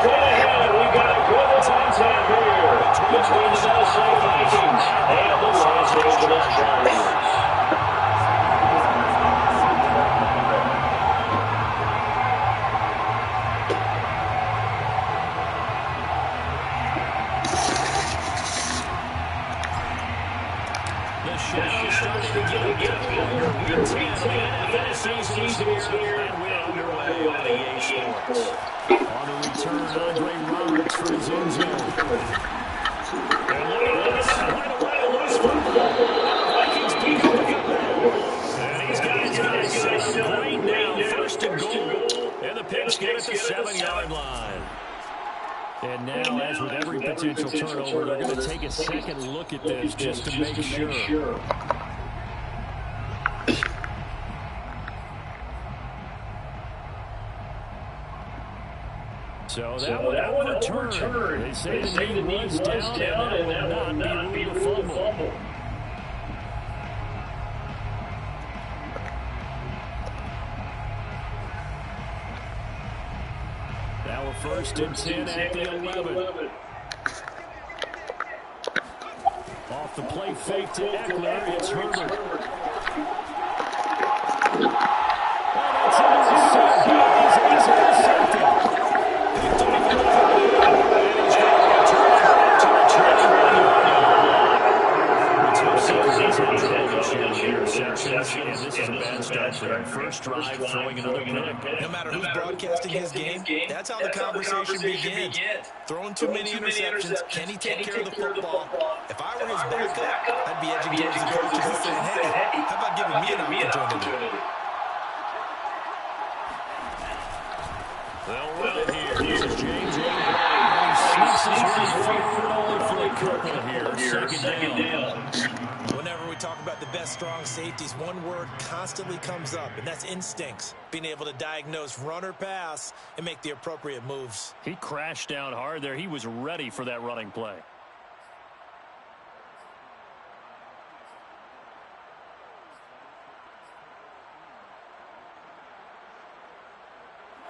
Straight ahead, we've got a good contact here between the Minnesota Vikings and the Los Angeles Chargers. The shadows starting to get cooler. Week 10 of the NFL season is here, and we're underway on EA Sports. On the return, Andre Roberts for his end zone. And look at this. Right away, loose football. Vikings pick up the football. And he's got his guys set right now. First and goal. And the pitch get at the 7-yard line. And now, as with every potential turnover, they're going to take a second look at this just to make sure. So that would overturn. They say the knee was down, and that will not be ruled a fumble. Now a 1st and 10 at the 11. Off the play fake to Eckler, it's Herbert. Oh, that's intercepted. He's intercepted. Picked off the and he's going to return to the 21-yard line. It's no secret he's had trouble this year with interceptions, and this is a bad start for him. First drive, throwing another pick. No matter who's broadcasting his game, that's how the conversation begins. Throwing too many interceptions, can he take care of the football? If I were his backup, I'd be edging towards the coaches and saying, hey, how about giving me an opportunity? Well, run here. This is James White. He sneaks his way forward only for a couple here. Second down. Whenever we talk about the best strong safeties, one word constantly comes up, and that's instincts. Being able to diagnose run or pass and make the appropriate moves. He crashed down hard there. He was ready for that running play.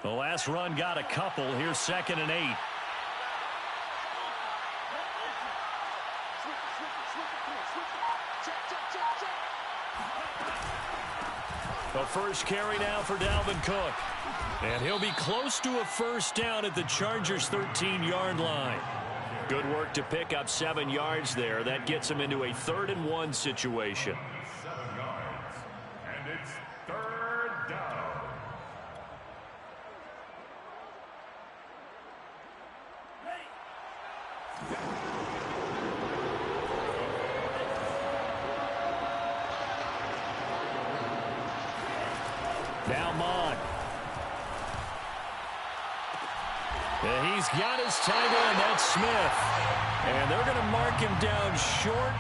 The last run got a couple. Here's 2nd and 8. The first carry now for Dalvin Cook. And he'll be close to a first down at the Chargers' 13-yard line. Good work to pick up 7 yards there. That gets him into a 3rd and 1 situation. 7 yards. And it's 3rd down. Now Mond. And he's got his tight end, that's Smith. And they're going to mark him down short,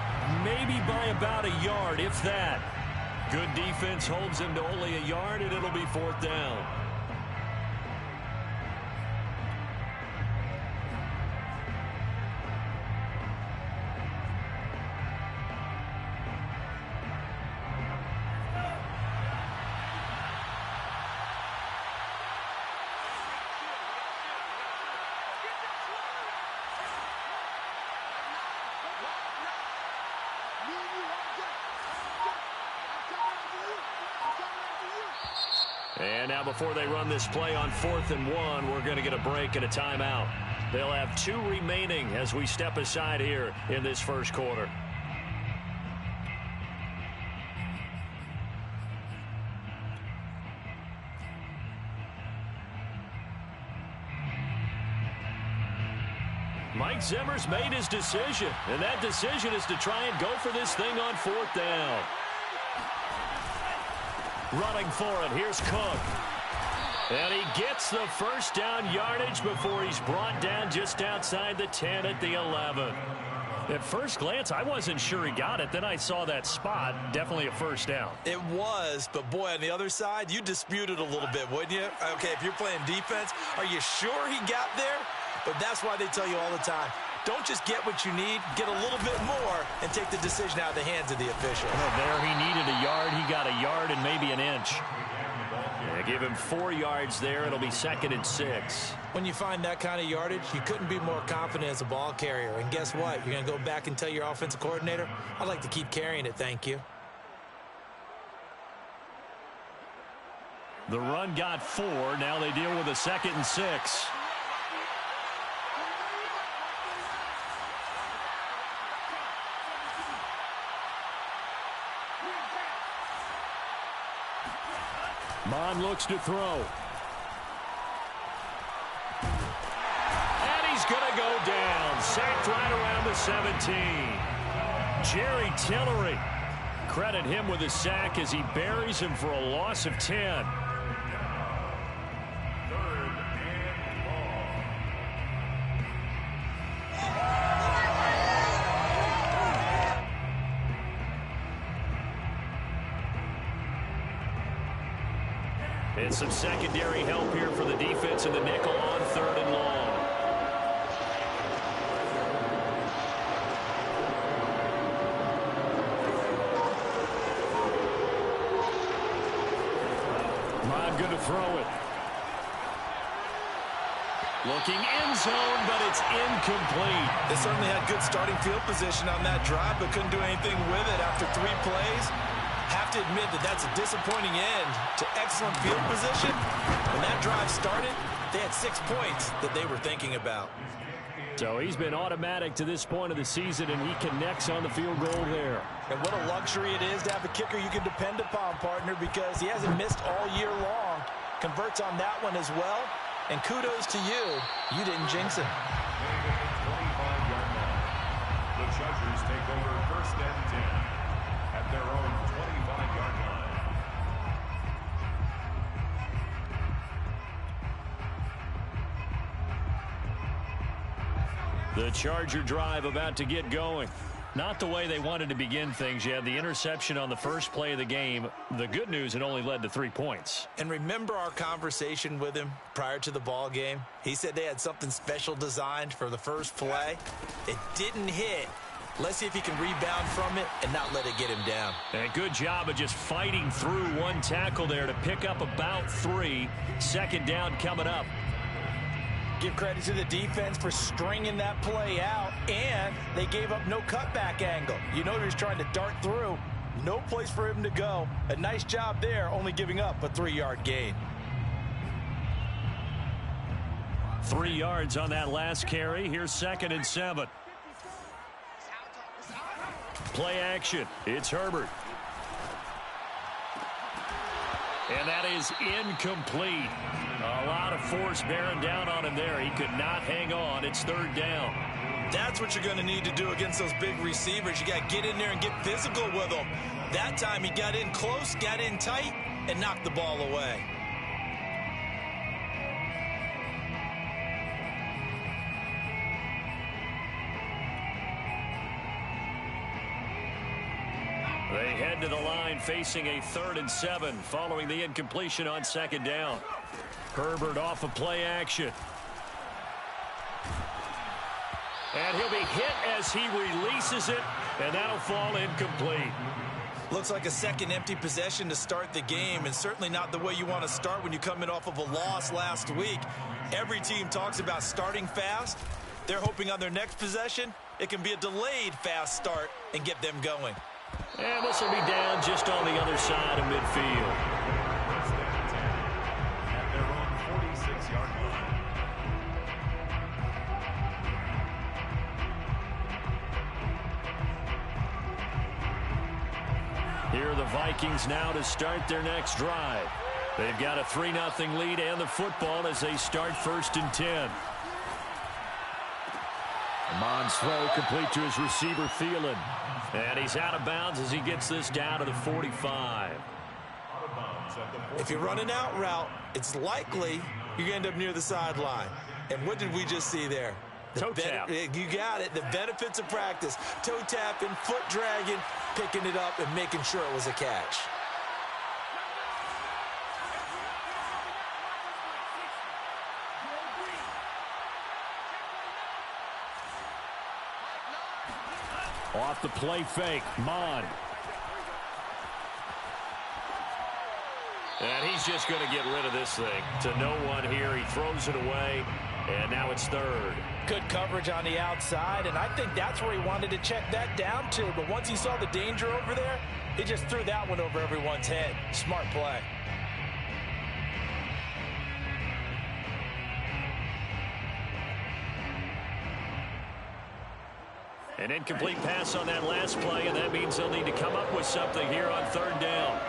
maybe by about a yard, if that. Good defense holds him to only a yard, and it'll be 4th down. And now before they run this play on 4th and 1, we're going to get a break and a timeout. They'll have 2 remaining as we step aside here in this first quarter. Mike Zimmer's made his decision, and that decision is to try and go for this thing on 4th down. Running for it, here's Cook. And he gets the first down yardage before he's brought down just outside the 10 at the 11. At first glance, I wasn't sure he got it. Then I saw that spot. Definitely a first down. It was, but boy, on the other side, you dispute it a little bit, wouldn't you? Okay, if you're playing defense, are you sure he got there? But that's why they tell you all the time, don't just get what you need, get a little bit more and take the decision out of the hands of the official. Well, there he needed a yard. He got a yard and maybe an inch. Yeah, give him 4 yards there. It'll be 2nd and 6. When you find that kind of yardage, you couldn't be more confident as a ball carrier. And guess what? You're going to go back and tell your offensive coordinator, I'd like to keep carrying it, thank you. The run got 4. Now they deal with a 2nd and 6. Mon looks to throw. And he's going to go down. Sacked right around the 17. Jerry Tillery. Credit him with a sack as he buries him for a loss of 10. And some secondary help here for the defense in the nickel on 3rd and long. Mon going to throw it. Looking end zone, but it's incomplete. They certainly had good starting field position on that drive, but couldn't do anything with it after 3 plays. Have to admit that that's a disappointing end to excellent field position. When that drive started, they had 6 points that they were thinking about. So he's been automatic to this point of the season, and he connects on the field goal there. And what a luxury it is to have a kicker you can depend upon, partner, because he hasn't missed all year long. Converts on that one as well. And kudos to you. You didn't jinx him. The Chargers take over 1st and 10 at their own 25-yard line. The Charger drive about to get going. Not the way they wanted to begin things. You had the interception on the first play of the game. The good news, it only led to 3 points. And remember our conversation with him prior to the ball game? He said they had something special designed for the first play. It didn't hit. Let's see if he can rebound from it and not let it get him down. And a good job of just fighting through one tackle there to pick up about 3. 2nd down coming up. Give credit to the defense for stringing that play out, and they gave up no cutback angle. You know he was trying to dart through. No place for him to go. A nice job there, only giving up a 3-yard gain. 3 yards on that last carry. Here's 2nd and 7. Play action. It's Herbert. And that is incomplete. A lot of force bearing down on him there. He could not hang on. It's 3rd down. That's what you're going to need to do against those big receivers. You got to get in there and get physical with them. That time he got in close, got in tight, and knocked the ball away. They head to the line facing a 3rd and 7 following the incompletion on 2nd down. Herbert off of play action. And he'll be hit as he releases it, and that'll fall incomplete. Looks like a second empty possession to start the game, and certainly not the way you want to start when you come in off of a loss last week. Every team talks about starting fast. They're hoping on their next possession, it can be a delayed fast start and get them going. And this will be down just on the other side of midfield. 1st and 10 at their own 46-yard line. Here are the Vikings now to start their next drive. They've got a 3-0 lead and the football as they start 1st and 10. Mon's throw complete to his receiver, Thielen. And he's out of bounds as he gets this down to the 45. If you run an out route, it's likely you're going to end up near the sideline. And what did we just see there? Toe tap. You got it. The benefits of practice. Toe tapping, foot dragging, picking it up, and making sure it was a catch. Off the play fake, Mon. And he's just going to get rid of this thing. To no one here, he throws it away, and now it's third. Good coverage on the outside, and I think that's where he wanted to check that down to. But once he saw the danger over there, he just threw that one over everyone's head. Smart play. An incomplete pass on that last play, and that means they'll need to come up with something here on third down.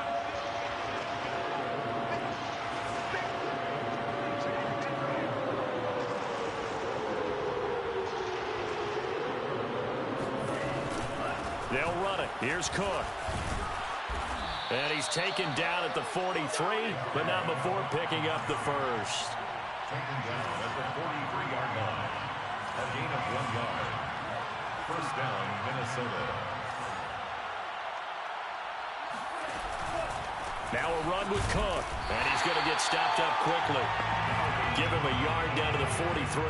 They'll run it. Here's Cook. And he's taken down at the 43, but not before picking up the first. Taken down at the 43-yard line. A gain of 1 yard. First down, Minnesota. Now a run with Cook. And he's going to get stopped up quickly. Give him a yard down to the 43.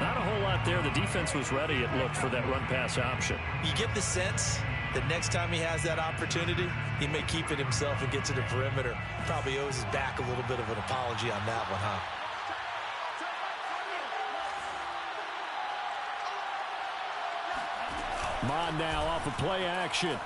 Not a whole lot there. The defense was ready, it looked, for that run-pass option. You get the sense that next time he has that opportunity, he may keep it himself and get to the perimeter. Probably owes his back a little bit of an apology on that one, huh? Mon now off of play action.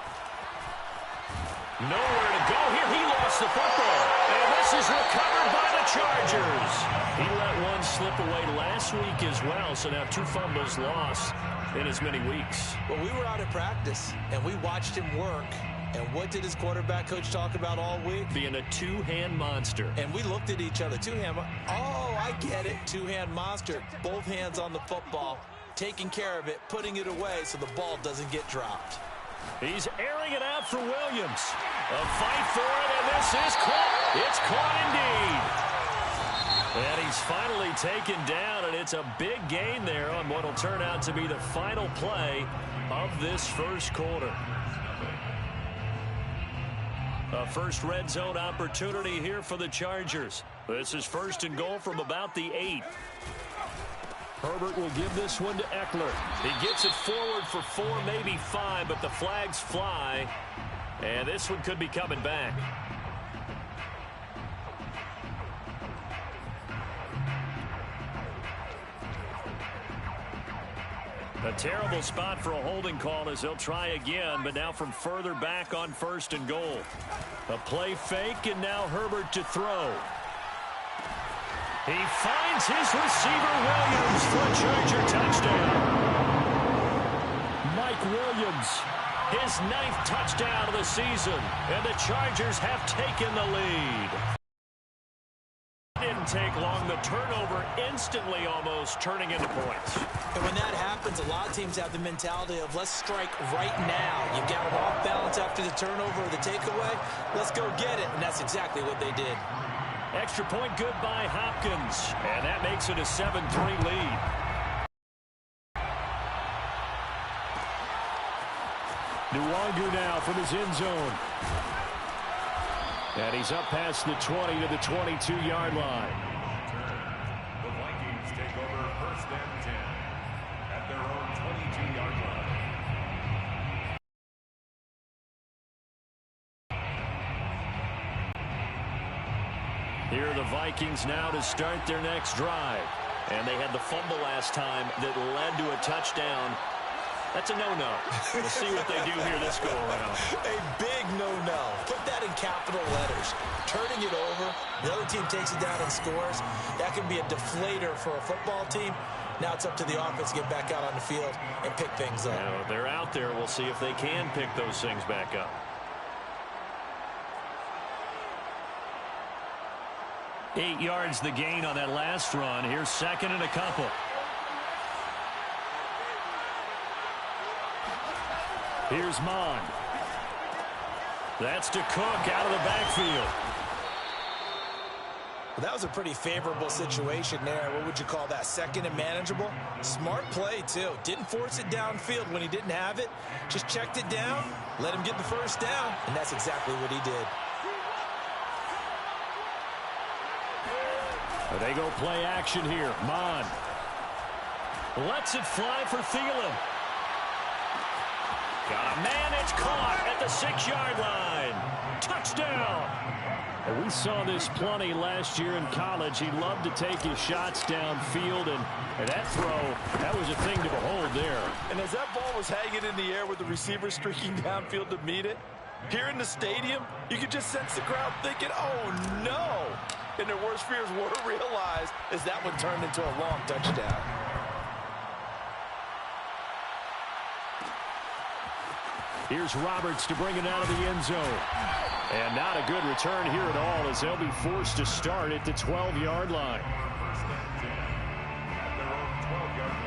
Nowhere to go here. He lost the football. And this is recovered by the Chargers. He let one slip away last week as well. So now 2 fumbles lost in as many weeks. Well, we were out at practice, and we watched him work. And what did his quarterback coach talk about all week? Being a two-hand monster. And we looked at each other. Two-hand. Oh, I get it. Two-hand monster. Both hands on the football. Taking care of it, putting it away so the ball doesn't get dropped. He's airing it out for Williams. A fight for it, and this is caught. It's caught indeed. And he's finally taken down, and it's a big gain there on what will turn out to be the final play of this first quarter. A first red zone opportunity here for the Chargers. This is first and goal from about the 8. Herbert will give this one to Eckler. He gets it forward for 4, maybe 5, but the flags fly. And this one could be coming back. A terrible spot for a holding call as they'll try again, but now from further back on first and goal. A play fake, and now Herbert to throw. He finds his receiver, Williams, for a Charger touchdown. Mike Williams, his 9th touchdown of the season, and the Chargers have taken the lead. Didn't take long. The turnover instantly almost turning into points. And when that happens, a lot of teams have the mentality of let's strike right now. You've got it off balance after the turnover or the takeaway. Let's go get it. And that's exactly what they did. Extra point good by Hopkins, and that makes it a 7-3 lead. Nwangu now from his end zone. And he's up past the 20 to the 22-yard line. The Vikings take over first and 10 at their own 22-yard line. Here are the Vikings now to start their next drive. And they had the fumble last time that led to a touchdown. That's a no-no. We'll see what they do here this go-around. A big no-no. Put that in capital letters. Turning it over, the other team takes it down and scores. That can be a deflator for a football team. Now it's up to the offense to get back out on the field and pick things up. Now, they're out there. We'll see if they can pick those things back up. 8 yards the gain on that last run. Here's second and a couple. Here's Mon. That's to Cook out of the backfield. Well, that was a pretty favorable situation there. What would you call that? Second and manageable? Smart play, too. Didn't force it downfield when he didn't have it. Just checked it down, let him get the first down, and that's exactly what he did. They go play action here. Mon lets it fly for Thielen. Got a man, it's caught at the 6-yard line. Touchdown. And we saw this plenty last year in college. He loved to take his shots downfield, and that throw, that was a thing to behold there. And as that ball was hanging in the air with the receiver streaking downfield to meet it, here in the stadium, you could just sense the crowd thinking, oh, no. And their worst fears were realized as that one turned into a long touchdown. Here's Roberts to bring it out of the end zone. And not a good return here at all as they'll be forced to start at the 12-yard line. First and 10 at their own 12-yard line.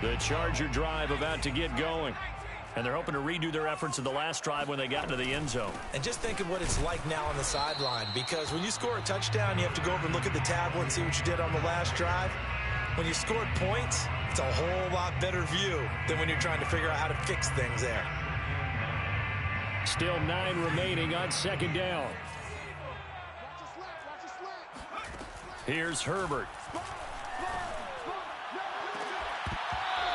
The Charger drive about to get going. And they're hoping to redo their efforts in the last drive when they got into the end zone. And just think of what it's like now on the sideline, because when you score a touchdown, you have to go over and look at the tablet and see what you did on the last drive. When you scored points, it's a whole lot better view than when you're trying to figure out how to fix things there. Still 9 remaining on second down. Here's Herbert.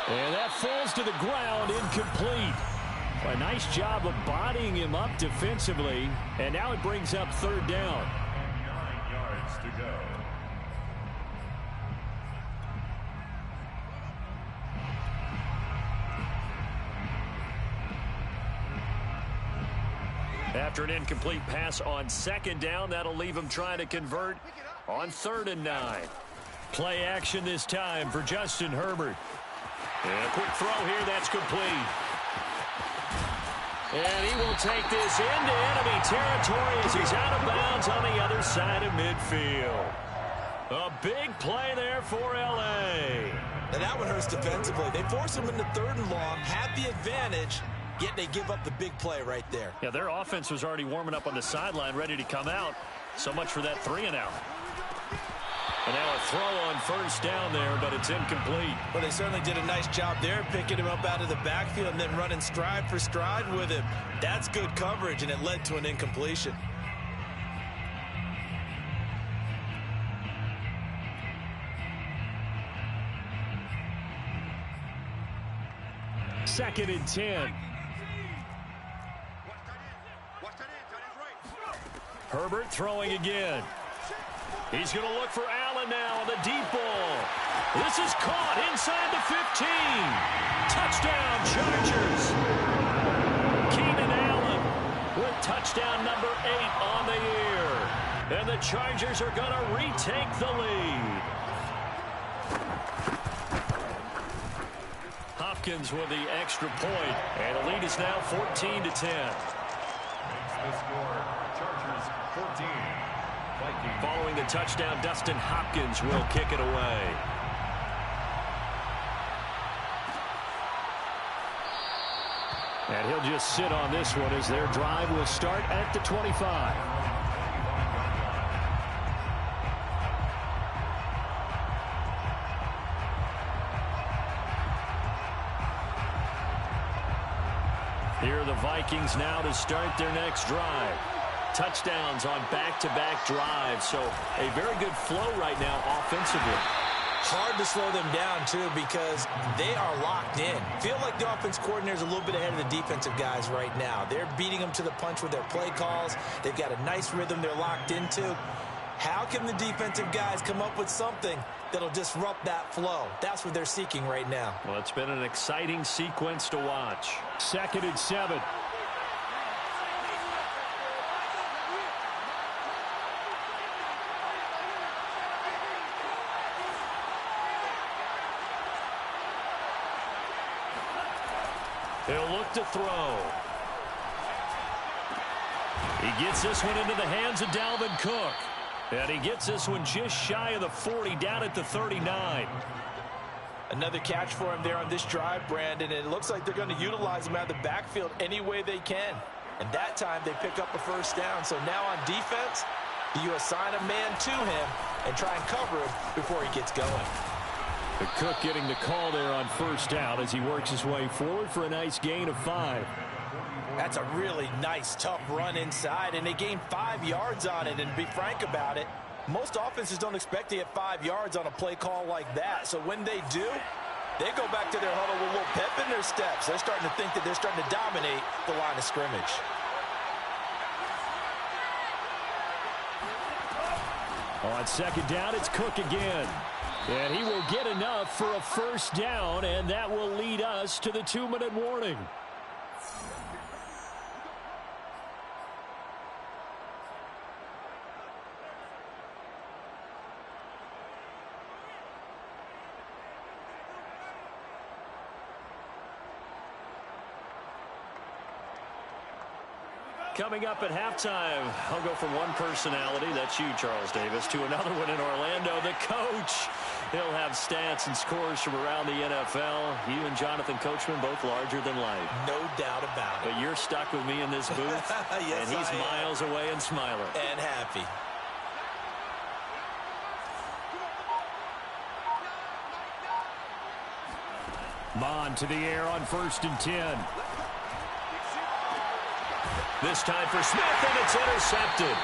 And that falls to the ground, incomplete. A nice job of bodying him up defensively. And now it brings up third down. 9 yards to go. After an incomplete pass on second down, that'll leave him trying to convert on 3rd and 9. Play action this time for Justin Herbert. And a quick throw here, that's complete. And he will take this into enemy territory as he's out of bounds on the other side of midfield. A big play there for L.A. Now that one hurts defensively. They force him into 3rd and long, have the advantage, yet they give up the big play right there. Yeah, their offense was already warming up on the sideline, ready to come out. So much for that 3-and-out. And now a throw on 1st down there, but it's incomplete. Well, they certainly did a nice job there, picking him up out of the backfield and then running stride for stride with him. That's good coverage, and it led to an incompletion. Second and 10. Herbert throwing again. He's going to look for Allen now on the deep ball. This is caught inside the 15. Touchdown, Chargers. Keenan Allen with touchdown number 8 on the year. And the Chargers are going to retake the lead. Hopkins with the extra point. And the lead is now 14-10. Makes the score Chargers 14. Vikings. Following the touchdown, Dustin Hopkins will kick it away. And he'll just sit on this one as their drive will start at the 25. Here are the Vikings now to start their next drive. Touchdowns on back-to-back drives, so a very good flow right now offensively. Hard to slow them down, too, because they are locked in. Feel like the offense coordinator is a little bit ahead of the defensive guys right now. They're beating them to the punch with their play calls. They've got a nice rhythm they're locked into. How can the defensive guys come up with something that'll disrupt that flow? That's what they're seeking right now. Well, it's been an exciting sequence to watch. 2nd and 7. He'll look to throw. He gets this one into the hands of Dalvin Cook. And he gets this one just shy of the 40, down at the 39. Another catch for him there on this drive, Brandon. And it looks like they're going to utilize him out of the backfield any way they can. And that time they pick up a first down. So now on defense, you assign a man to him and try and cover him before he gets going. The Cook getting the call there on first down as he works his way forward for a nice gain of 5. That's a really nice, tough run inside, and they gained 5 yards on it. And to be frank about it, most offenses don't expect to get 5 yards on a play call like that. So when they do, they go back to their huddle with a little pep in their steps. They're starting to think that they're starting to dominate the line of scrimmage. On second down, it's Cook again. And he will get enough for a first down, and that will lead us to the 2-minute warning. Coming up at halftime, I'll go from one personality, that's you, Charles Davis, to another one in Orlando, the coach. He'll have stats and scores from around the NFL. You and Jonathan Coachman, both larger than life. No doubt about it. But you're stuck with me in this booth, yes, and he's miles away and smiling. And happy. Mon to the air on 1st and 10. This time for Smith, and it's intercepted.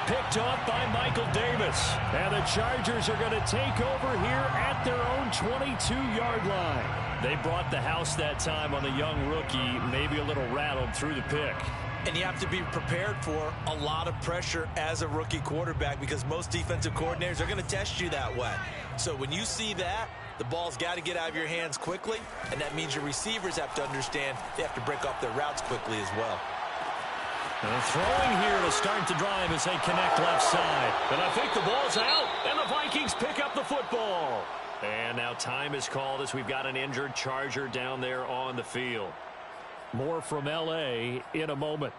Picked off by Michael Davis. And the Chargers are going to take over here at their own 22-yard line. They brought the house that time on the young rookie, maybe a little rattled through the pick. And you have to be prepared for a lot of pressure as a rookie quarterback because most defensive coordinators are going to test you that way. So when you see that, the ball's got to get out of your hands quickly, and that means your receivers have to understand they have to break off their routes quickly as well. And throwing here to start the drive as they connect left side. And I think the ball's out, and the Vikings pick up the football. And now time is called as we've got an injured Charger down there on the field. More from L.A. in a moment.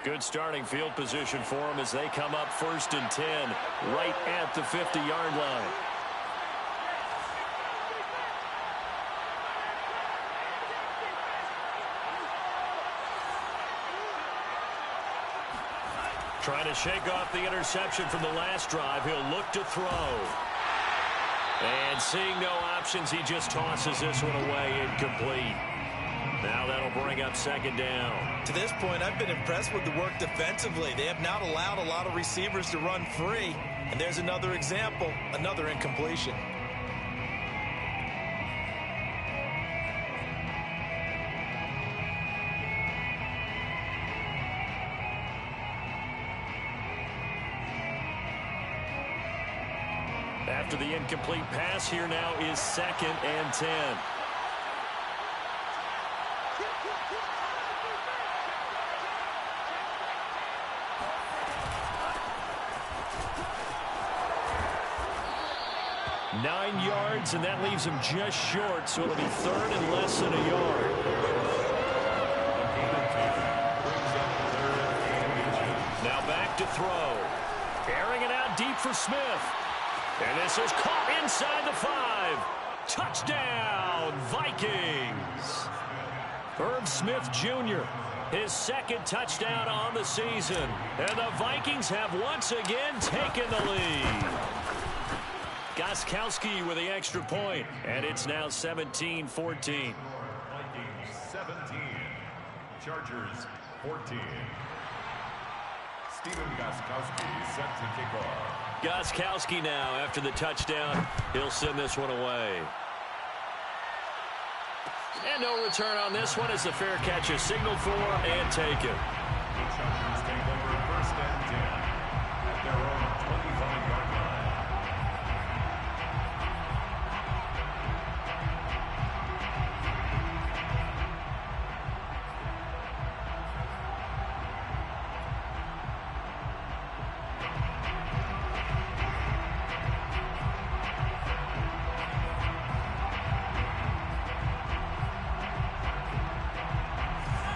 Good starting field position for them as they come up 1st and 10, right at the 50-yard line. Trying to shake off the interception from the last drive. He'll look to throw. And seeing no options, he just tosses this one away incomplete. Now that'll bring up 2nd down. To this point, I've been impressed with the work defensively. They have not allowed a lot of receivers to run free. And there's another example, another incompletion. After the incomplete pass, here now is 2nd and 10. Nine yards, and that leaves him just short, so it'll be 3rd and less than a yard. Now back to throw. Airing it out deep for Smith. And this is caught inside the 5. Touchdown, Vikings. Herb Smith Jr., his 2nd touchdown on the season. And the Vikings have once again taken the lead. Gostkowski with the extra point, and it's now 17-14. Vikings 17, Chargers 14. Stephen Gostkowski set to kick off. Gostkowski now, after the touchdown, he'll send this one away. And no return on this one as the fair catch is signaled for and taken. The Chargers take over 1st and 10 at their own 25-yard line.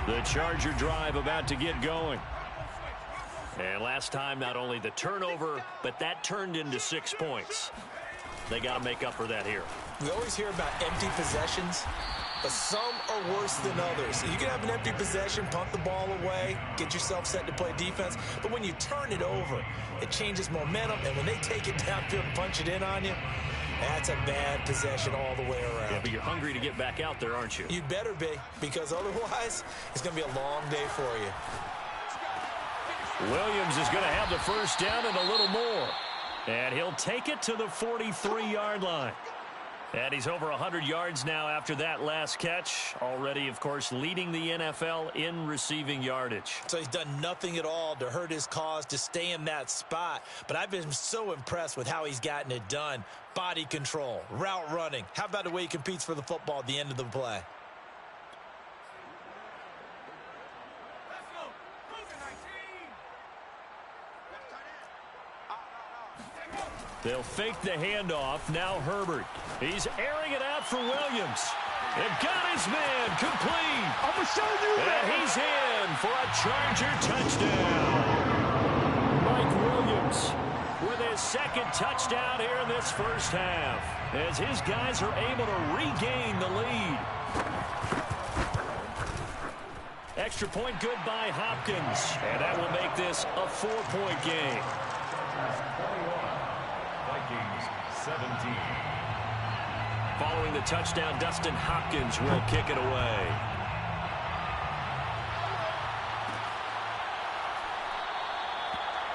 The Charger drive about to get going. And last time, not only the turnover, but that turned into 6 points. They got to make up for that here. We always hear about empty possessions, but some are worse than others. You can have an empty possession, punt the ball away, get yourself set to play defense, but when you turn it over, it changes momentum, and when they take it downfield and punch it in on you, that's a bad possession all the way around. Yeah, but you're hungry to get back out there, aren't you? You'd better be, because otherwise, it's going to be a long day for you. Williams is going to have the first down and a little more. And he'll take it to the 43-yard line. And he's over 100 yards now after that last catch. Already, of course, leading the NFL in receiving yardage. So he's done nothing at all to hurt his cause, to stay in that spot. But I've been so impressed with how he's gotten it done. Body control, route running. How about the way he competes for the football at the end of the play? They'll fake the handoff. Now Herbert. He's airing it out for Williams. They've got his man complete. I'm going to show you, and he's in for a Charger touchdown. Mike Williams with his second touchdown here in this first half, as his guys are able to regain the lead. Extra point good by Hopkins, and that will make this a 4-point game. 17. Following the touchdown, Dustin Hopkins will kick it away.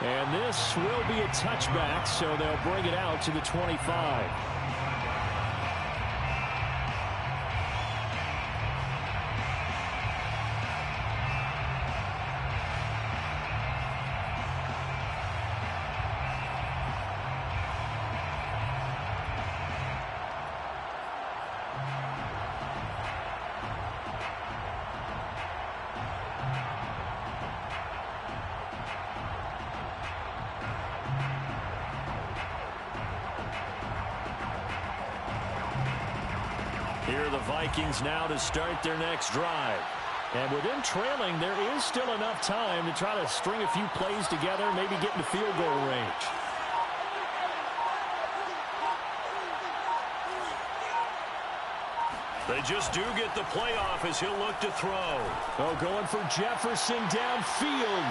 And this will be a touchback, so they'll bring it out to the 25. Here are the Vikings now to start their next drive. And with them trailing, there is still enough time to try to string a few plays together, maybe get into field goal range. They just do get the playoff as he'll look to throw. Oh, going for Jefferson downfield.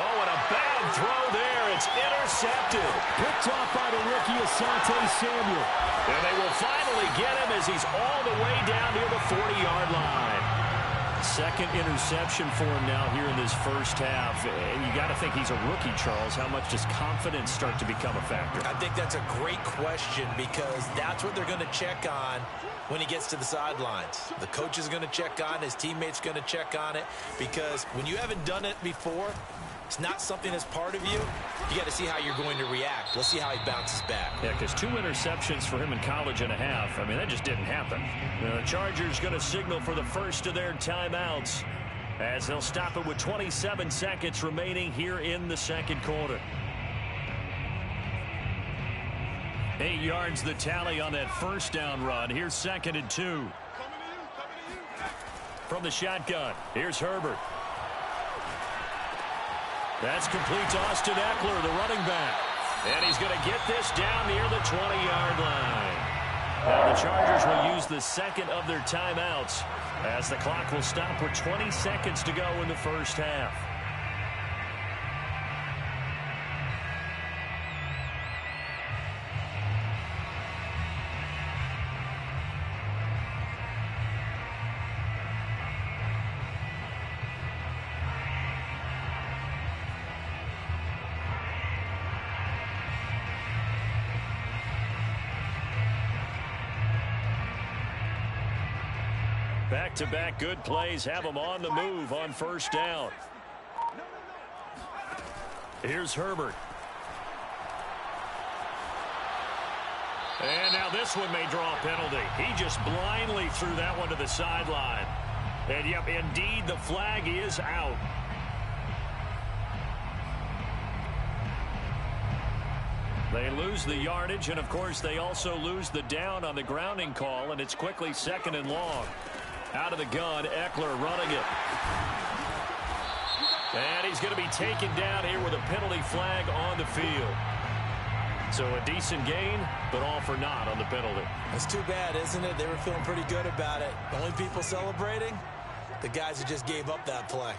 Oh, and a bad throw there. It's intercepted. Picked off by the rookie Asante Samuel. And they will finally get him as he's all the way down near the 40-yard line. Second interception for him now here in this first half. And you got to think he's a rookie, Charles. How much does confidence start to become a factor? I think that's a great question, because that's what they're going to check on when he gets to the sidelines. The coach is going to check on it. His teammates going to check on it, because when you haven't done it before, it's not something that's part of you. You got to see how you're going to react. Let's see how he bounces back. Yeah, because 2 interceptions for him in college and a half. I mean, that just didn't happen. The Chargers going to signal for the first of their timeouts, as they'll stop it with 27 seconds remaining here in the second quarter. 8 yards the tally on that first down run. Here's 2nd and 2. From the shotgun, here's Herbert. That's complete to Austin Eckler, the running back. And he's going to get this down near the 20-yard line. Now the Chargers will use the second of their timeouts, as the clock will stop with 20 seconds to go in the first half. Back-to-back good plays have them on the move on first down. Here's Herbert. And now this one may draw a penalty. He just blindly threw that one to the sideline. And, yep, indeed, the flag is out. They lose the yardage, and, of course, they also lose the down on the grounding call, and it's quickly 2nd and long. Out of the gun, Eckler running it. And he's going to be taken down here with a penalty flag on the field. So a decent gain, but all for naught on the penalty. It's too bad, isn't it? They were feeling pretty good about it. The only people celebrating, the guys who just gave up that play.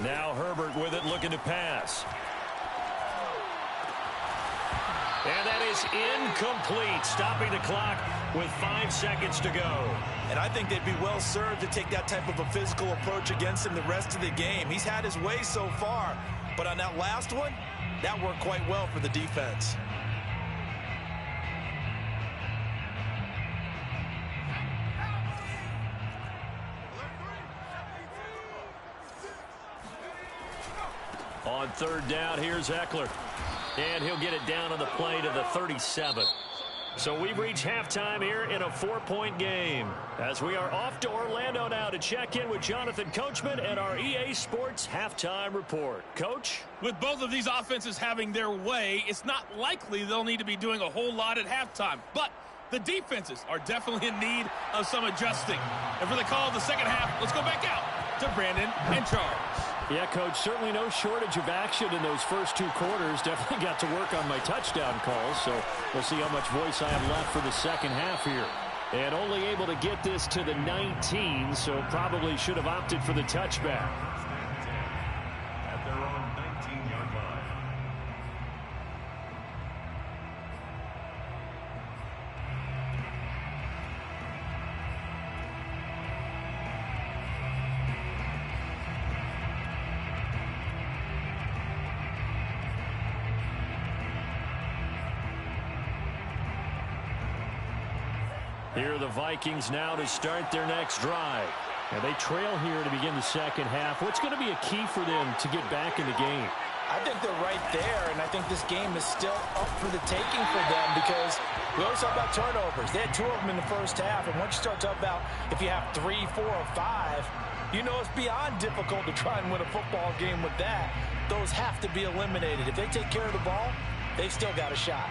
Now Herbert with it, looking to pass. And that is incomplete, stopping the clock with 5 seconds to go. And I think they'd be well served to take that type of a physical approach against him the rest of the game. He's had his way so far, but on that last one, that worked quite well for the defense. On third down, here's Eckler. And he'll get it down on the play to the 37. So we've reached halftime here in a 4-point game. As we are off to Orlando now to check in with Jonathan Coachman and our EA Sports Halftime Report. Coach? With both of these offenses having their way, it's not likely they'll need to be doing a whole lot at halftime. But the defenses are definitely in need of some adjusting. And for the call of the second half, let's go back out to Brandon and Charles. Yeah, Coach, certainly no shortage of action in those first 2 quarters. Definitely got to work on my touchdown calls, so we'll see how much voice I have left for the second half here. And only able to get this to the 19, so probably should have opted for the touchback. At their own 19-yard line. Here are the Vikings now to start their next drive. And they trail here to begin the second half. What's going to be a key for them to get back in the game? I think they're right there, and I think this game is still up for the taking for them because we always talk about turnovers. They had 2 of them in the first half, and once you start talking about if you have 3, 4, or 5, you know it's beyond difficult to try and win a football game with that. Those have to be eliminated. If they take care of the ball, they've still got a shot.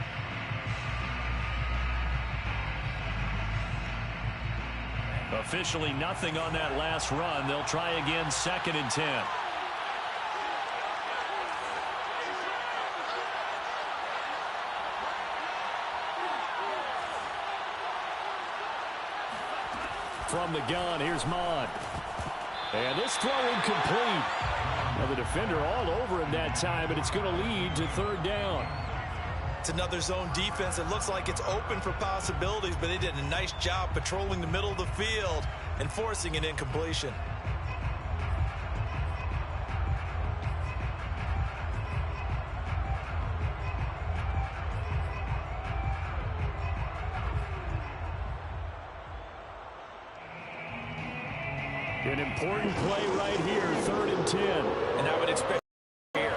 Officially nothing on that last run. They'll try again, 2nd and 10. From the gun, here's Mond. And this throw incomplete. Now the defender all over him that time, but it's going to lead to 3rd down. It's another zone defense. It looks like it's open for possibilities, but they did a nice job patrolling the middle of the field and forcing an incompletion. An important play right here, 3rd and 10. And I would expect here.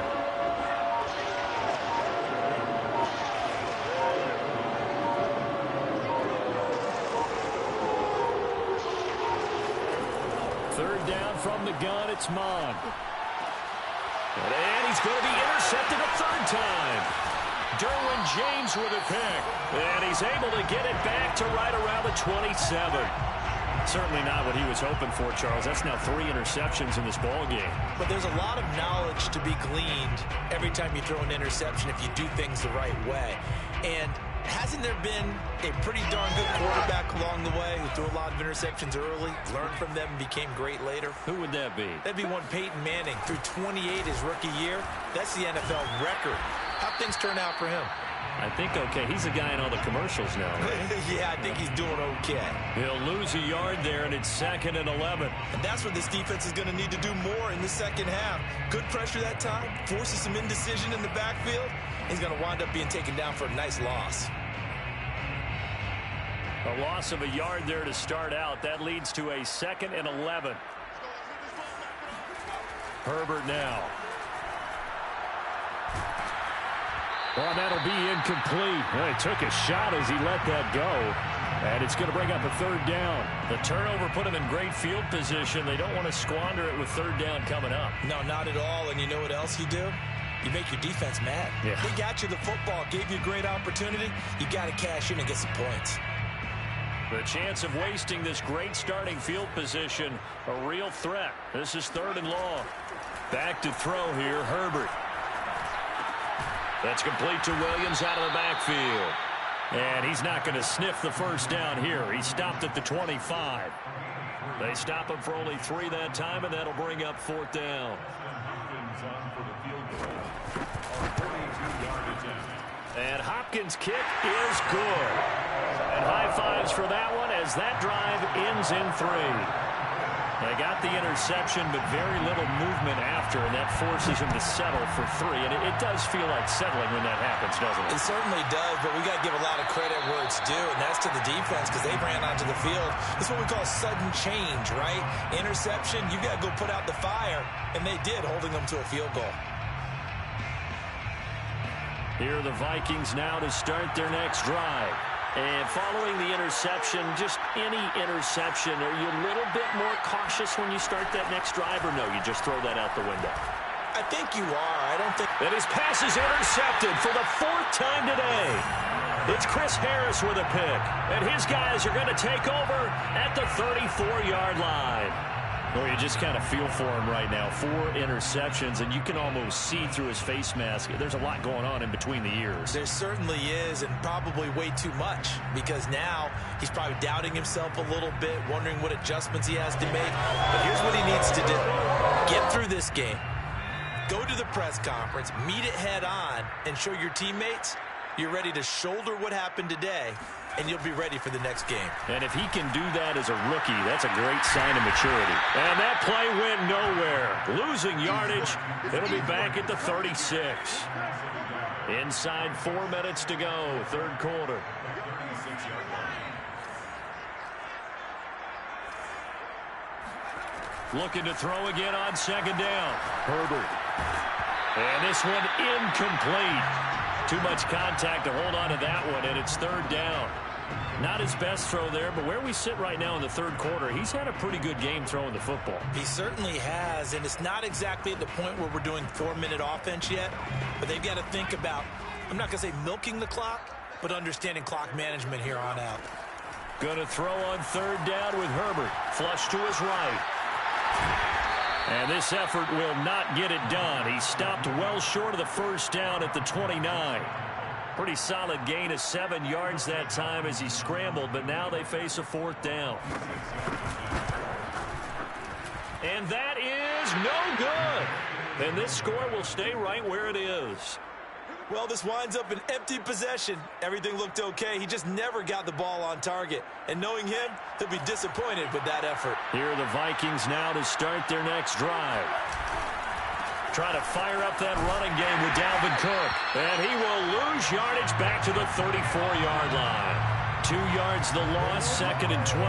Third down from the gun, it's Mond. And he's going to be intercepted a 3rd time. Derwin James with a pick. And he's able to get it back to right around the 27. Certainly not what he was hoping for, Charles. That's now 3 interceptions in this ball game. But there's a lot of knowledge to be gleaned every time you throw an interception if you do things the right way. And hasn't there been a pretty darn good quarterback along the way who threw a lot of interceptions early, learned from them, and became great later? Who would that be? That'd be one Peyton Manning. Threw 28 his rookie year. That's the NFL record. How'd things turn out for him? I think okay. He's a guy in all the commercials now, right? Yeah, I think he's doing okay. He'll lose a yard there, and it's 2nd and 11. And that's what this defense is going to need to do more in the second half. Good pressure that time, forces some indecision in the backfield. He's going to wind up being taken down for a nice loss. A loss of a yard there to start out. That leads to a 2nd and 11. Herbert now. Well, that'll be incomplete. Well, he took a shot as he let that go. And it's going to bring up a 3rd down. The turnover put him in great field position. They don't want to squander it with 3rd down coming up. No, not at all. And you know what else you do? You make your defense mad. Yeah. They got you the football, gave you a great opportunity. You got to cash in and get some points. The chance of wasting this great starting field position, a real threat. This is 3rd and long. Back to throw here, Herbert. That's complete to Williams out of the backfield. And he's not going to sniff the first down here. He stopped at the 25. They stop him for only 3 that time, and that'll bring up 4th down. And Hopkins' kick is good. And high fives for that one as that drive ends in 3. They got the interception, but very little movement after, and that forces him to settle for 3. And it does feel like settling when that happens, doesn't it? It certainly does, but we got to give a lot of credit where it's due, and that's to the defense because they ran onto the field. It's what we call sudden change, right? Interception, you got to go put out the fire, and they did, holding them to a field goal. Here are the Vikings now to start their next drive. And following the interception, just any interception, are you a little bit more cautious when you start that next drive, or no, you just throw that out the window? I think you are. I don't think... And his pass is intercepted for the 4th time today. It's Chris Harris with a pick, and his guys are going to take over at the 34-yard line. Well, you just kind of feel for him right now. 4 interceptions, and you can almost see through his face mask. There's a lot going on in between the ears. There certainly is, and probably way too much, because now he's probably doubting himself a little bit, wondering what adjustments he has to make. But here's what he needs to do. Get through this game. Go to the press conference, meet it head on, and show your teammates you're ready to shoulder what happened today, and you'll be ready for the next game. And if he can do that as a rookie, that's a great sign of maturity. And that play went nowhere. Losing yardage. It'll be back at the 36. Inside 4 minutes to go, 3rd quarter. Looking to throw again on 2nd down. Herbert. And this one incomplete. Too much contact to hold on to that one, and it's 3rd down. Not his best throw there, but where we sit right now in the 3rd quarter, he's had a pretty good game throwing the football. He certainly has, and it's not exactly at the point where we're doing 4-minute offense yet, but they've got to think about, I'm not going to say milking the clock, but understanding clock management here on out. Going to throw on 3rd down with Herbert. Flush to his right. And this effort will not get it done. He stopped well short of the first down at the 29. Pretty solid gain of 7 yards that time as he scrambled, but now they face a 4th down. And that is no good. And this score will stay right where it is. Well, this winds up an empty possession. Everything looked okay. He just never got the ball on target. And knowing him, he'll be disappointed with that effort. Here are the Vikings now to start their next drive. Try to fire up that running game with Dalvin Cook. And he will lose yardage back to the 34-yard line. 2 yards the loss, 2nd and 12.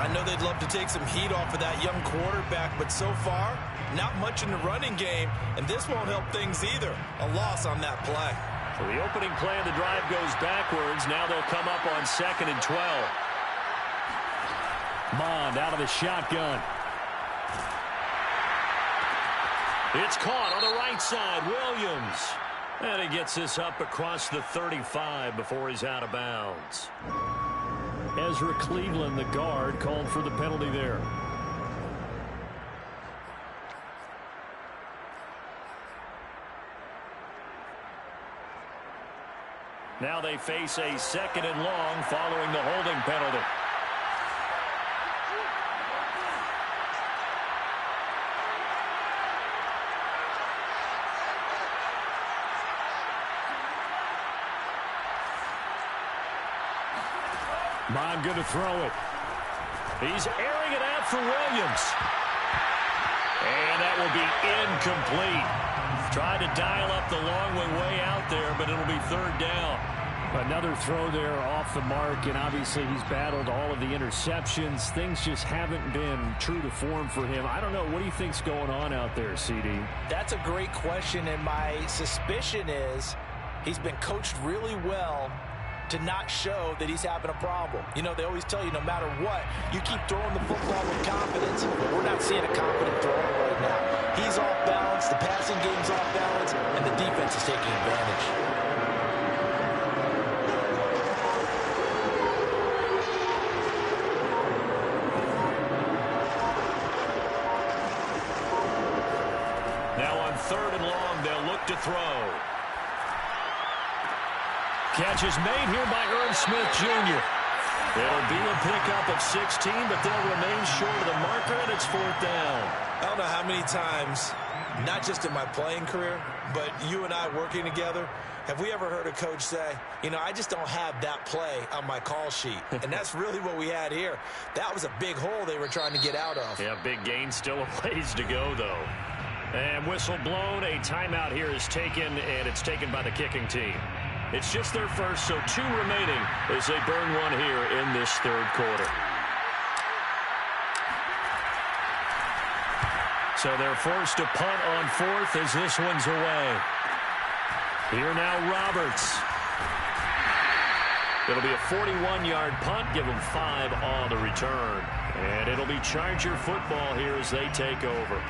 I know they'd love to take some heat off of that young quarterback, but so far, not much in the running game, and this won't help things either. A loss on that play. So the opening play of the drive goes backwards. Now they'll come up on 2nd and 12. Mond out of the shotgun. It's caught on the right side. Williams. And he gets this up across the 35 before he's out of bounds. Ezra Cleveland, the guard, called for the penalty there. Now they face a 2nd and long following the holding penalty. Mond going to throw it. He's airing it out for Williams. And that will be incomplete. Tried to dial up the long way out there, but it'll be 3rd down. Another throw there off the mark, and obviously he's battled all of the interceptions. Things just haven't been true to form for him. I don't know. What do you think's going on out there, CD? That's a great question, and my suspicion is he's been coached really well to not show that he's having a problem. You know, they always tell you no matter what, you keep throwing the football with confidence. But we're not seeing a confident thrower right now. He's off balance, the passing game's off balance, and the defense is taking advantage. 3rd and long. They'll look to throw. Catch is made here by Irv Smith Jr. It'll be a pickup of 16, but they'll remain short of the marker, and it's 4th down. I don't know how many times, not just in my playing career, but you and I working together, have we ever heard a coach say, you know, I just don't have that play on my call sheet. And that's really what we had here. That was a big hole they were trying to get out of. Yeah, big gain, still a ways to go, though. And whistle blown, a timeout here is taken, and it's taken by the kicking team. It's just their first, so 2 remaining as they burn one here in this 3rd quarter. So they're forced to punt on 4th as this one's away. Here now Roberts. It'll be a 41-yard punt, give them 5 on the return. And it'll be Charger football here as they take over.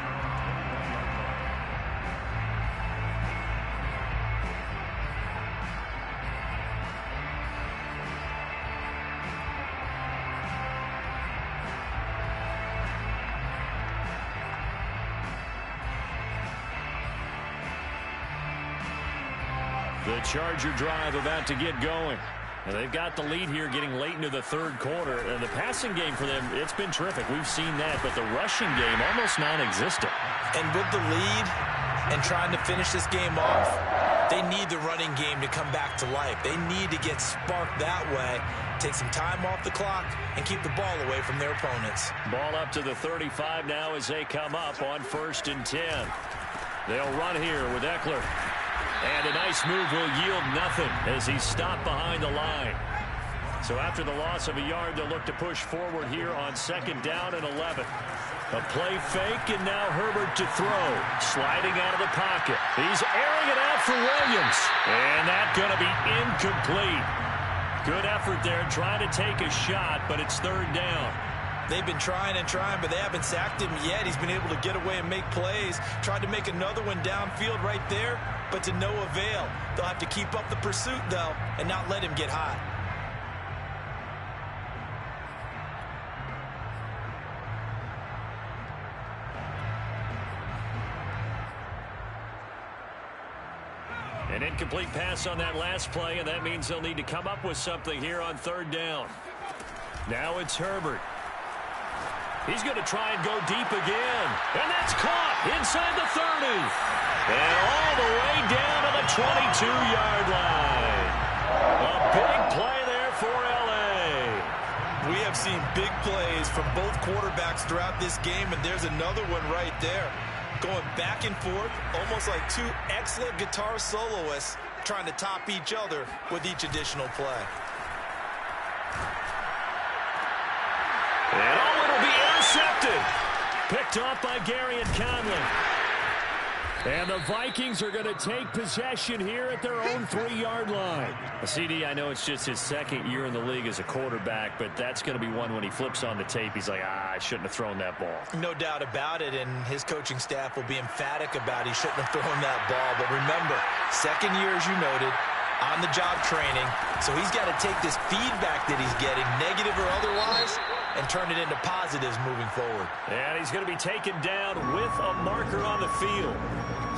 The Charger drive about to get going. And they've got the lead here getting late into the 3rd quarter. And the passing game for them, it's been terrific. We've seen that. But the rushing game, almost non-existent. And with the lead and trying to finish this game off, they need the running game to come back to life. They need to get sparked that way, take some time off the clock, and keep the ball away from their opponents. Ball up to the 35 now as they come up on 1st and 10. They'll run here with Eckler. And a nice move will yield nothing as he's stopped behind the line. So after the loss of a yard, they'll look to push forward here on 2nd down and 11. A play fake, and now Herbert to throw. Sliding out of the pocket. He's airing it out for Williams. And that's going to be incomplete. Good effort there trying to take a shot, but it's 3rd down. They've been trying and trying, but they haven't sacked him yet. He's been able to get away and make plays. Tried to make another one downfield right there, but to no avail. They'll have to keep up the pursuit, though, and not let him get hot. An incomplete pass on that last play, and that means they'll need to come up with something here on 3rd down. Now it's Herbert. He's going to try and go deep again. And that's caught inside the 30. And all the way down to the 22-yard line. A big play there for L.A. We have seen big plays from both quarterbacks throughout this game, and there's another one right there. Going back and forth, almost like 2 excellent guitar soloists trying to top each other with each additional play. And it'll be intercepted. Picked off by Gary and Conley. And the Vikings are going to take possession here at their own 3-yard line. CD, I know it's just his 2nd year in the league as a quarterback, but that's going to be one when he flips on the tape. He's like, I shouldn't have thrown that ball. No doubt about it, and his coaching staff will be emphatic about he shouldn't have thrown that ball. But remember, 2nd year, as you noted, on-the-job training. So he's got to take this feedback that he's getting, negative or otherwise, and turn it into positives moving forward. And he's going to be taken down with a marker on the field.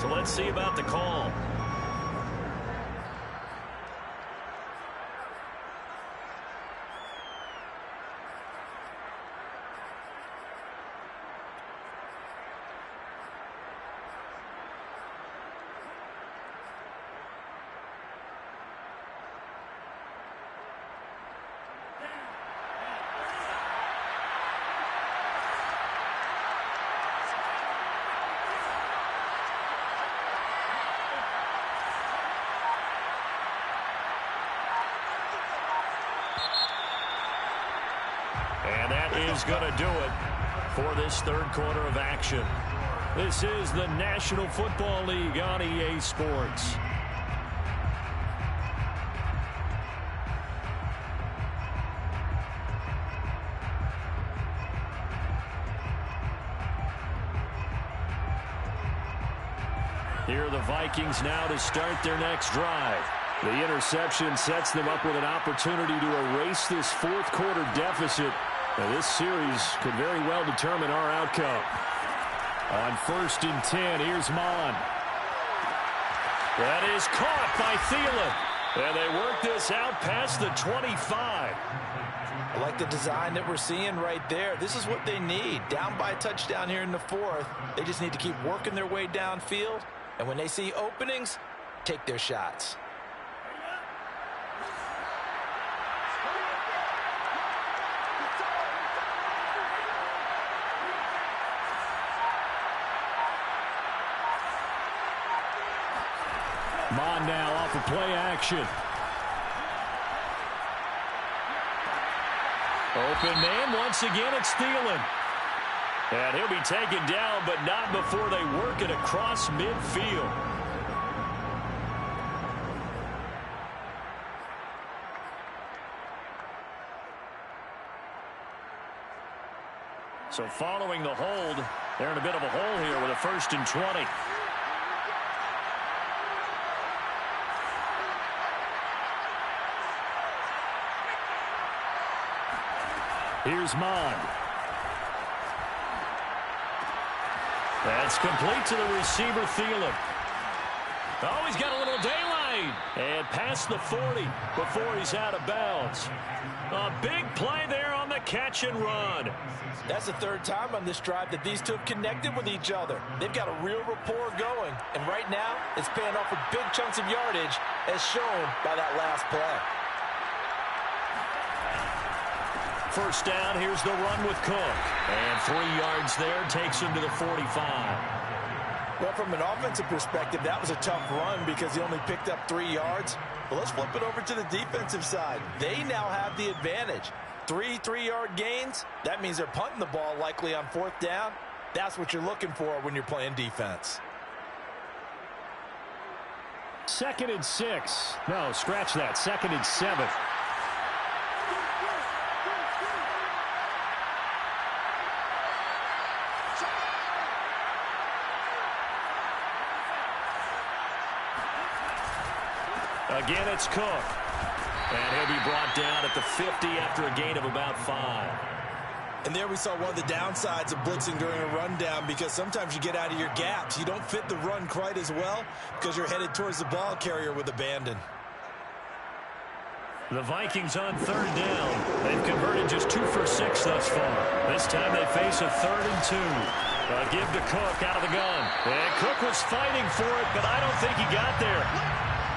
So let's see about the call. And that is going to do it for this 3rd quarter of action. This is the National Football League on EA Sports. Here are the Vikings now to start their next drive. The interception sets them up with an opportunity to erase this 4th quarter deficit. Now, this series could very well determine our outcome. On 1st and 10, here's Mon. That is caught by Thielen. And they work this out past the 25. I like the design that we're seeing right there. This is what they need. Down by a touchdown here in the fourth. They just need to keep working their way downfield. And when they see openings, take their shots. Mon now off of play action. Open man, once again it's Thielen. And he'll be taken down, but not before they work it across midfield. So following the hold, they're in a bit of a hole here with a 1st and 20. Here's Mon. That's complete to the receiver, Thielen. Oh, he's got a little daylight. And past the 40 before he's out of bounds. A big play there on the catch and run. That's the 3rd time on this drive that these two have connected with each other. They've got a real rapport going. And right now, it's paying off with big chunks of yardage, as shown by that last play. 1st down, here's the run with Cook. And 3 yards there, takes him to the 45. Well, from an offensive perspective, that was a tough run because he only picked up 3 yards. But let's flip it over to the defensive side. They now have the advantage. 3 3-yard gains, that means they're punting the ball likely on 4th down. That's what you're looking for when you're playing defense. 2nd and 6. No, scratch that. 2nd and 7. Again, it's Cook. And he'll be brought down at the 50 after a gain of about 5. And there we saw one of the downsides of blitzing during a rundown, because sometimes you get out of your gaps. You don't fit the run quite as well because you're headed towards the ball carrier with abandon. The Vikings on 3rd down. They've converted just 2 for 6 thus far. This time they face a 3rd and 2. A give to Cook out of the gun. And Cook was fighting for it, but I don't think he got there.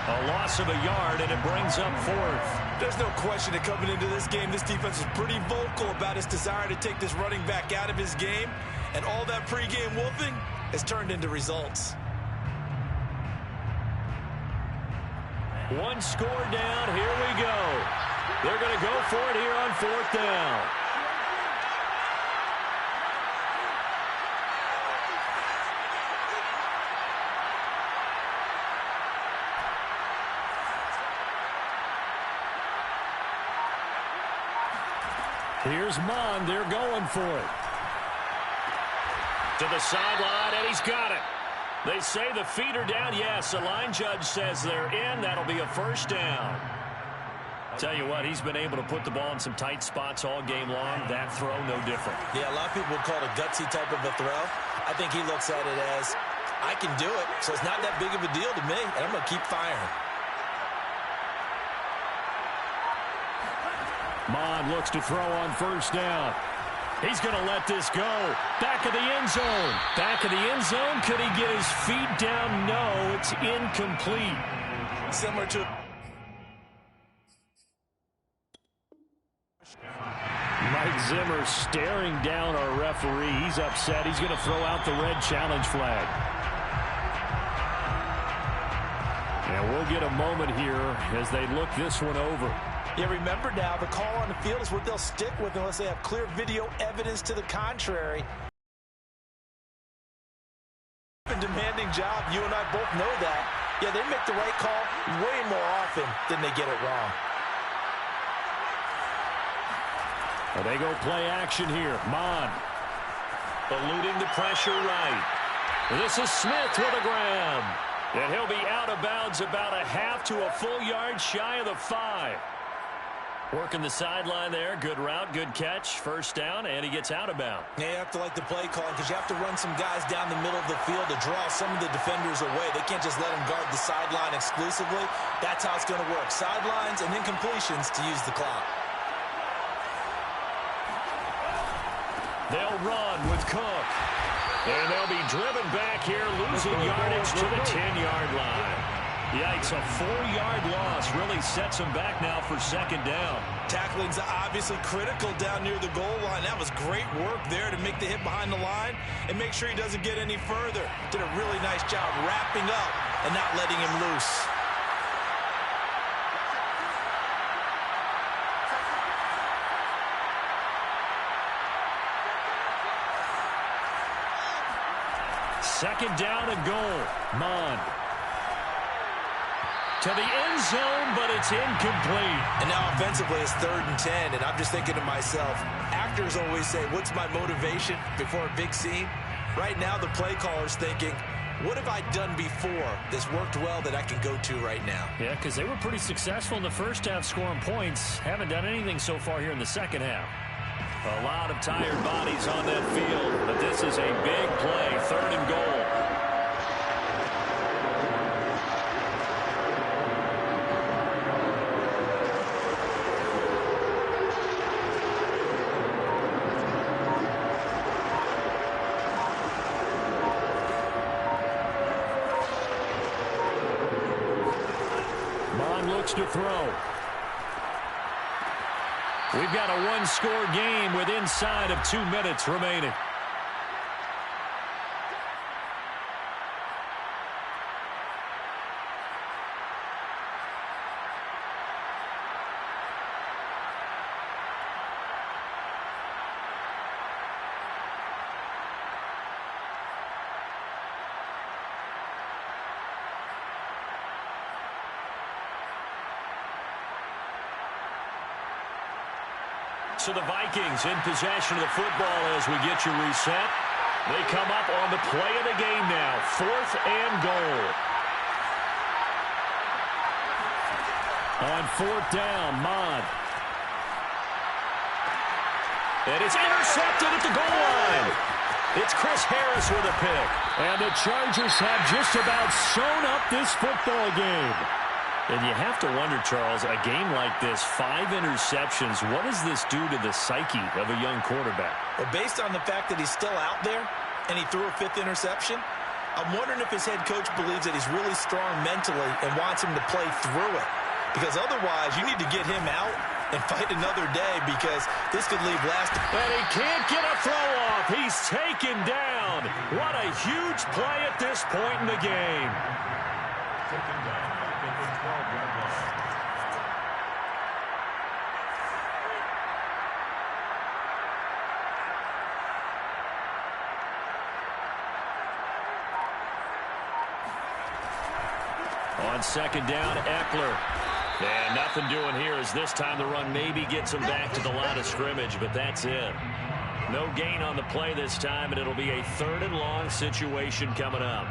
A loss of a yard, and it brings up 4th. There's no question that coming into this game, this defense is pretty vocal about its desire to take this running back out of his game. And all that pregame wolfing has turned into results. 1 score down. Here we go. They're going to go for it here on 4th down. Here's Mon. They're going for it. To the sideline, and he's got it. They say the feet are down. Yes, the line judge says they're in. That'll be a 1st down. Tell you what, he's been able to put the ball in some tight spots all game long. That throw, no different. Yeah, a lot of people would call it a gutsy type of a throw. I think he looks at it as, I can do it, so it's not that big of a deal to me, and I'm going to keep firing. Mon looks to throw on 1st down. He's going to let this go. Back of the end zone. Back of the end zone. Could he get his feet down? No, it's incomplete. Similar to... Mike Zimmer staring down our referee. He's upset. He's going to throw out the red challenge flag. And we'll get a moment here as they look this one over. Yeah, remember now, the call on the field is what they'll stick with unless they have clear video evidence to the contrary. A demanding job, you and I both know that. Yeah, they make the right call way more often than they get it wrong. Well, they go play action here. Mon eluding the pressure right. This is Smith with a grab. And he'll be out of bounds about a half to a full yard shy of the 5. Working the sideline there. Good route, good catch. First down, and he gets out of bounds. Yeah, you have to like the play call because you have to run some guys down the middle of the field to draw some of the defenders away. They can't just let them guard the sideline exclusively. That's how it's going to work. Sidelines and then completions to use the clock. They'll run with Cook. And they'll be driven back here, losing yardage to the 10-yard line. Yikes, a 4-yard loss really sets them back now for second down. Tackling's obviously critical down near the goal line. That was great work there to make the hit behind the line and make sure he doesn't get any further. Did a really nice job wrapping up and not letting him loose. Second down and goal. Mond. To the end zone, but it's incomplete. And now offensively, it's 3rd and 10, and I'm just thinking to myself, actors always say, what's my motivation before a big scene? Right now, the play caller's thinking, what have I done before that's worked well that I can go to right now? Yeah, because they were pretty successful in the first half scoring points. Haven't done anything so far here in the second half. A lot of tired bodies on that field, but this is a big play, 3rd and goal. Looks to throw. We've got a one-score game with inside of 2 minutes remaining. So the Vikings in possession of the football as we get you reset. They come up on the play of the game now. 4th and goal. On 4th down, Mond. And it's intercepted at the goal line. It's Chris Harris with a pick. And the Chargers have just about sewn up this football game. And you have to wonder, Charles, a game like this, 5 interceptions, what does this do to the psyche of a young quarterback? Well, based on the fact that he's still out there and he threw a 5th interception, I'm wondering if his head coach believes that he's really strong mentally and wants him to play through it. Because otherwise, you need to get him out and fight another day because this could leave last. And he can't get a throw off. He's taken down. What a huge play at this point in the game. Taken down at the 12-yard line. On second down, Eckler. And nothing doing here as this time the run maybe gets him back to the line of scrimmage, but that's it. No gain on the play this time, and it'll be a 3rd and long situation coming up.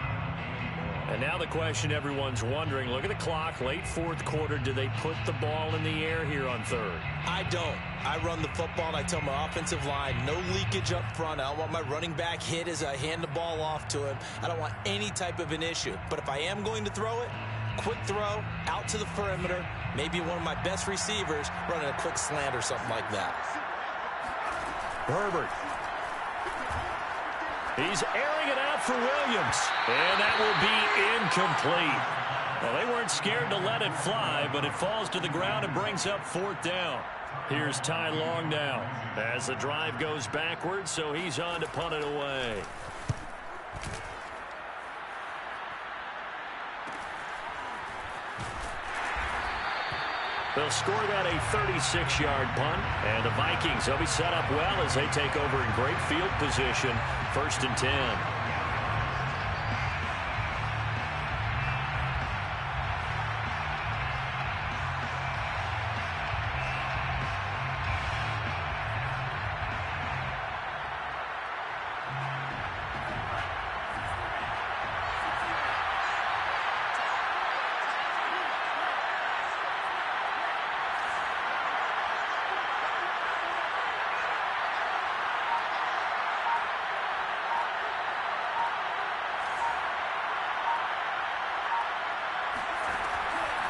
And now the question everyone's wondering, look at the clock, late 4th quarter, do they put the ball in the air here on 3rd? I don't. I run the football, and I tell my offensive line, no leakage up front. I don't want my running back hit as I hand the ball off to him. I don't want any type of an issue. But if I am going to throw it, quick throw, out to the perimeter, maybe one of my best receivers running a quick slant or something like that. Herbert. He's airing it out for Williams. And that will be incomplete. Well, they weren't scared to let it fly, but it falls to the ground and brings up 4th down. Here's Ty Long now as the drive goes backwards, so he's on to punt it away. They'll score that a 36-yard punt, and the Vikings will be set up well as they take over in great field position. 1st and 10.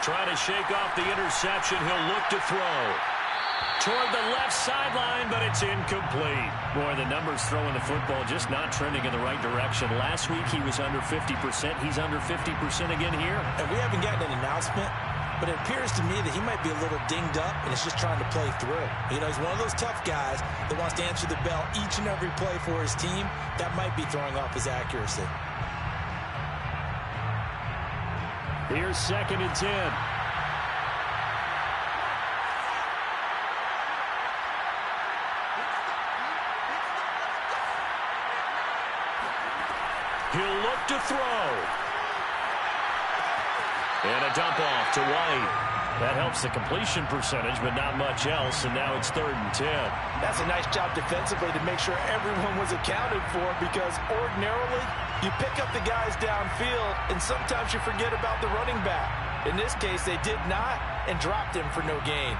Trying to shake off the interception. He'll look to throw. Toward the left sideline, but it's incomplete. Boy, the numbers throwing the football just not trending in the right direction. Last week he was under 50%. He's under 50% again here. And we haven't gotten an announcement, but it appears to me that he might be a little dinged up and is just trying to play through. You know, he's one of those tough guys that wants to answer the bell each and every play for his team. That might be throwing off his accuracy. Here's 2nd and 10. He'll look to throw. And a dump off to White. That helps the completion percentage, but not much else, and now it's 3rd and 10. That's a nice job defensively to make sure everyone was accounted for, because ordinarily you pick up the guys downfield, and sometimes you forget about the running back. In this case, they did not and dropped him for no gain.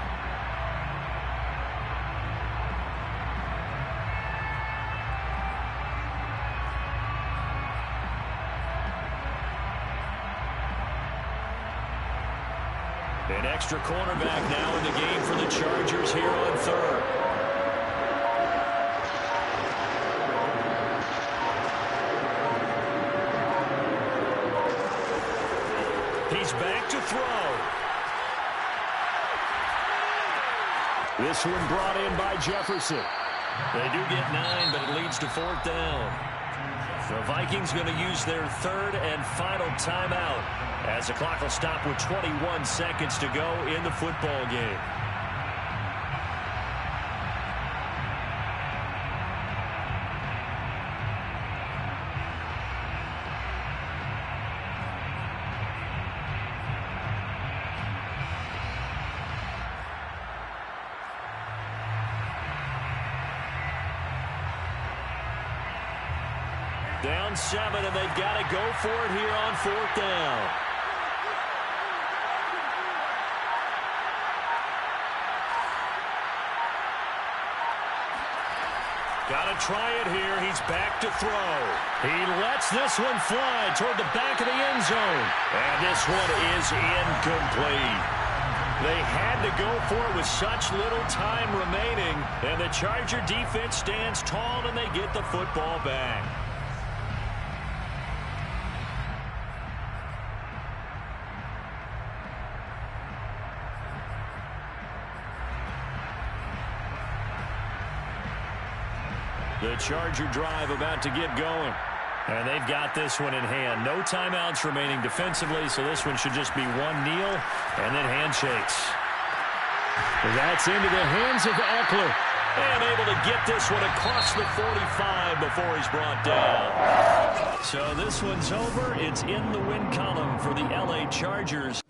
An extra cornerback now in the game for the Chargers here on 3rd. He's back to throw. This one brought in by Jefferson. They do get 9, but it leads to 4th down. The Vikings going to use their 3rd and final timeout, as the clock will stop with 21 seconds to go in the football game. Down 7, and they've got to go for it here on 4th down. Got to try it here. He's back to throw. He lets this one fly toward the back of the end zone. And this one is incomplete. They had to go for it with such little time remaining. And the Charger defense stands tall, and they get the football back. The Charger drive about to get going. And they've got this one in hand. No timeouts remaining defensively, so this one should just be one kneel and then handshakes. That's into the hands of Eckler. And able to get this one across the 45 before he's brought down. So this one's over. It's in the win column for the LA Chargers.